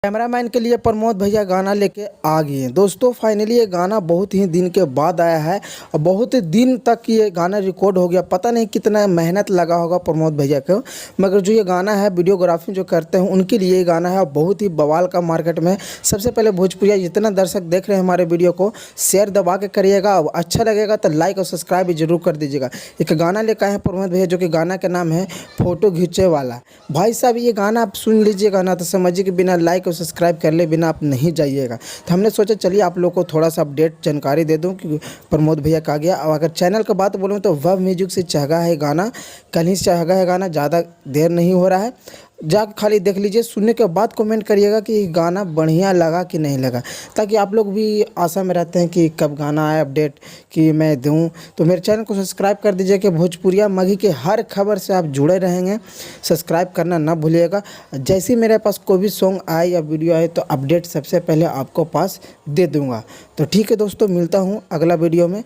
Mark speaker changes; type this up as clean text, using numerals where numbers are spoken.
Speaker 1: Cameraman के लिए प्रमोद भैया गाना लेके आ गए हैं। दोस्तों फाइनली ये गाना बहुत ही दिन के बाद आया है और बहुत ही दिन तक ये गाना रिकॉर्ड हो गया। पता नहीं कितना मेहनत लगा होगा प्रमोद भैया को, मगर जो ये गाना है वीडियोग्राफी जो करते हैं उनके लिए ये गाना है। बहुत ही बवाल का मार्केट में। सबसे पहले भोजपुरिया जितना दर्शक देख रहे हैं हमारे वीडियो को शेयर दबा के करिएगा। अच्छा लगेगा तो लाइक और सब्सक्राइब भी जरूर कर दीजिएगा। एक गाना लेकर आए हैं प्रमोद भैया, जो कि गाना का नाम है फोटो खींचे वाला। भाई साहब ये गाना आप सुन लीजिएगा ना तो समझिए कि बिना लाइक और सब्सक्राइब कर ले बिना आप नहीं जाइएगा। तो हमने सोचा चलिए आप लोग को थोड़ा सा अपडेट जानकारी दे दूं कि प्रमोद भैया का गया। और अगर चैनल का बात बोलूँ तो वह म्यूजिक से चाहा है गाना, कल ही चाहा है गाना, ज़्यादा देर नहीं हो रहा है। जाकर खाली देख लीजिए, सुनने के बाद कमेंट करिएगा कि गाना बढ़िया लगा कि नहीं लगा, ताकि आप लोग भी आशा में रहते हैं कि कब गाना आए अपडेट कि मैं दूं। तो मेरे चैनल को सब्सक्राइब कर दीजिए कि भोजपुरिया मगही के हर खबर से आप जुड़े रहेंगे। सब्सक्राइब करना ना भूलिएगा। जैसे ही मेरे पास कोई भी सॉन्ग आए या वीडियो आए तो अपडेट सबसे पहले आपको पास दे दूँगा। तो ठीक है दोस्तों, मिलता हूँ अगला वीडियो में।